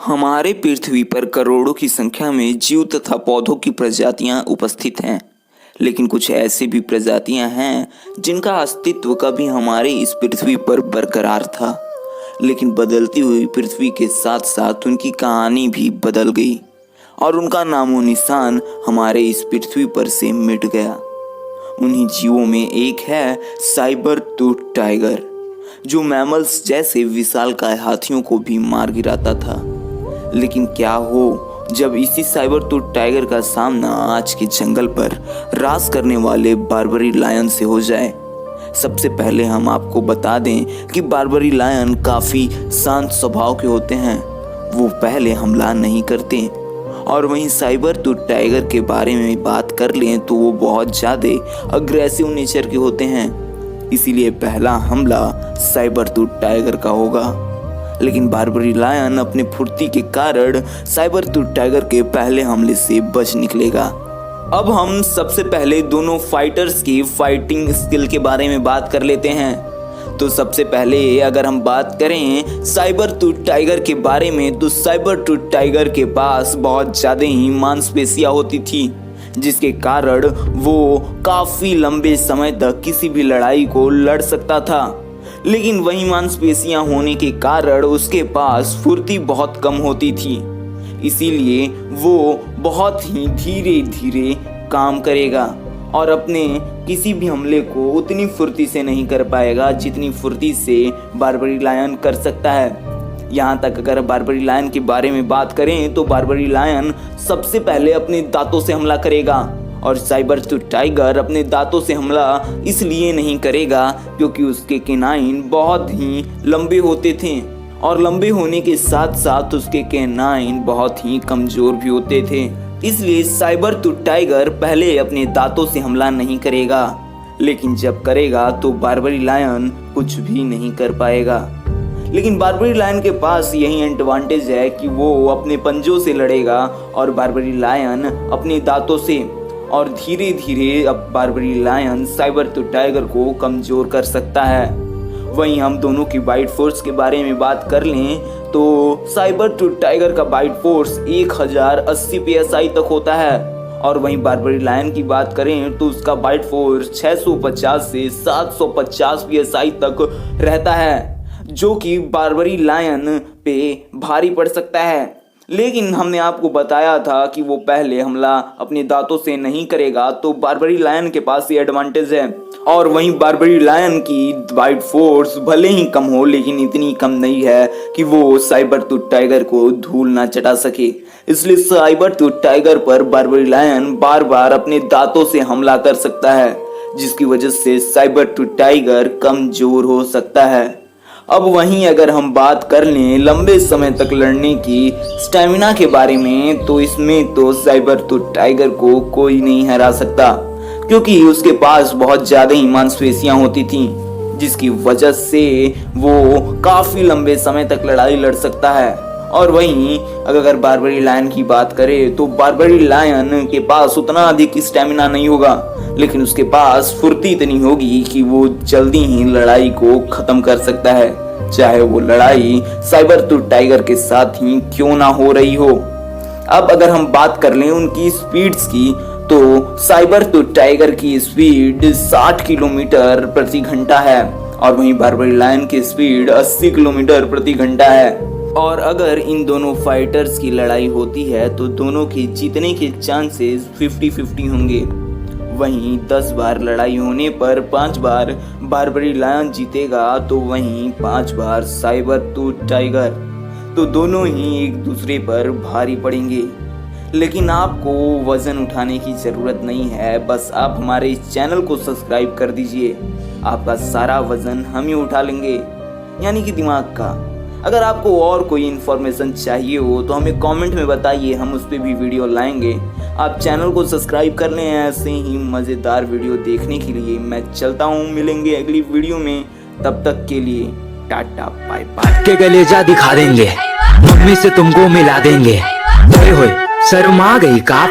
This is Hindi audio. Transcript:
हमारे पृथ्वी पर करोड़ों की संख्या में जीव तथा पौधों की प्रजातियां उपस्थित हैं, लेकिन कुछ ऐसी भी प्रजातियां हैं जिनका अस्तित्व कभी हमारे इस पृथ्वी पर बरकरार था, लेकिन बदलती हुई पृथ्वी के साथ साथ उनकी कहानी भी बदल गई और उनका नामो निशान हमारे इस पृथ्वी पर से मिट गया। उन्हीं जीवों में एक है साइबर टूथ टाइगर, जो मैमल्स जैसे विशालकाय हाथियों को भी मार गिराता था। लेकिन क्या हो जब इसी साइबर टूथ टाइगर का सामना आज के जंगल पर राज करने वाले बार्बरी लायन से हो जाए। सबसे पहले हम आपको बता दें कि बार्बरी लायन काफ़ी शांत स्वभाव के होते हैं, वो पहले हमला नहीं करते। और वहीं साइबर टूथ टाइगर के बारे में बात कर लें तो वो बहुत ज़्यादा अग्रेसिव नेचर के होते हैं, इसीलिए पहला हमला साइबर टूथ टाइगर का होगा। लेकिन बार्बरी लायन अपने फुर्ती के कारण साइबर टूथ टाइगर के पहले हमले से बच निकलेगा। अब हम सबसे पहले दोनों फाइटर्स की फाइटिंग स्किल के बारे में बात कर लेते हैं। तो सबसे पहले अगर हम बात करें साइबर टूथ टाइगर के बारे में, तो साइबर टूथ टाइगर के पास बहुत ज़्यादा ही मांसपेशियां होती थी, जिसके कारण वो काफ़ी लंबे समय तक किसी भी लड़ाई को लड़ सकता था। लेकिन वही मांसपेशियां होने के कारण उसके पास फुर्ती बहुत कम होती थी, इसीलिए वो बहुत ही धीरे धीरे काम करेगा और अपने किसी भी हमले को उतनी फुर्ती से नहीं कर पाएगा जितनी फुर्ती से बार्बरी लायन कर सकता है। यहाँ तक अगर बार्बरी लायन के बारे में बात करें तो बार्बरी लायन सबसे पहले अपने दांतों से हमला करेगा, और साइबर टूथ टाइगर अपने दांतों से हमला इसलिए नहीं करेगा क्योंकि उसके केनाइन बहुत ही लंबे होते थे, और लंबे होने के साथ साथ उसके केनाइन बहुत ही कमज़ोर भी होते थे। इसलिए साइबर टूथ टाइगर पहले अपने दांतों से हमला नहीं करेगा, लेकिन जब करेगा तो बार्बरी लायन कुछ भी नहीं कर पाएगा। लेकिन बार्बरी लायन के पास यही एडवांटेज है कि वो अपने पंजों से लड़ेगा और बार्बरी लायन अपने दांतों से, और धीरे धीरे अब Barbary lion sabre tooth tiger को कमज़ोर कर सकता है। वहीं हम दोनों की बाइट फोर्स के बारे में बात कर लें तो साइबर टूथ टाइगर का बाइट फोर्स 1080 psi तक होता है, और वहीं बार्बरी लायन की बात करें तो उसका बाइट फोर्स 650 से 750 psi तक रहता है, जो कि बार्बरी लायन पे भारी पड़ सकता है। लेकिन हमने आपको बताया था कि वो पहले हमला अपने दांतों से नहीं करेगा, तो बार्बरी लायन के पास ये एडवांटेज है। और वहीं बार्बरी लायन की बाइट फोर्स भले ही कम हो, लेकिन इतनी कम नहीं है कि वो साइबर टूथ टाइगर को धूल ना चटा सके। इसलिए साइबर टूथ टाइगर पर बार्बरी लायन बार बार अपने दांतों से हमला कर सकता है, जिसकी वजह से साइबर टूथ टाइगर कमजोर हो सकता है। अब वहीं अगर हम बात कर लें लंबे समय तक लड़ने की स्टैमिना के बारे में, तो इसमें तो साइबर टूथ टाइगर को कोई नहीं हरा सकता, क्योंकि उसके पास बहुत ज़्यादा ही मांसपेशियां होती थीं, जिसकी वजह से वो काफ़ी लंबे समय तक लड़ाई लड़ सकता है। और वहीं अगर बार्बरी लायन की बात करें तो बार्बरी लायन के पास उतना अधिक स्टैमिना नहीं होगा, लेकिन उसके पास फुर्ती इतनी होगी कि वो जल्दी ही लड़ाई को खत्म कर सकता है, चाहे वो लड़ाई साइबर टूथ टाइगर के साथ ही क्यों ना हो रही हो। अब अगर हम बात कर लें उनकी स्पीड्स की, तो साइबर टूथ टाइगर की स्पीड 60 किलोमीटर प्रति घंटा है, और वहीं बार्बरी लायन की स्पीड 80 किलोमीटर प्रति घंटा है। और अगर इन दोनों फाइटर्स की लड़ाई होती है तो दोनों के जीतने के चांसेस 50-50 होंगे। वहीं 10 बार लड़ाई होने पर 5 बार बार्बरी लायन जीतेगा, तो वहीं 5 बार साइबर टूथ टाइगर, तो दोनों ही एक दूसरे पर भारी पड़ेंगे। लेकिन आपको वज़न उठाने की ज़रूरत नहीं है, बस आप हमारे इस चैनल को सब्सक्राइब कर दीजिए। आपका सारा वज़न हम ही उठा लेंगे, यानी कि दिमाग का। अगर आपको और कोई इन्फॉर्मेशन चाहिए हो तो हमें कमेंट में बताइए, हम उस पर भी वीडियो लाएंगे। आप चैनल को सब्सक्राइब कर लें ऐसे ही मज़ेदार वीडियो देखने के लिए। मैं चलता हूँ, मिलेंगे अगली वीडियो में, तब तक के लिए टाटा बाय बाय। के कलेजा दिखा देंगे, मम्मी से तुमको मिला देंगे। होए शर्मा गई का।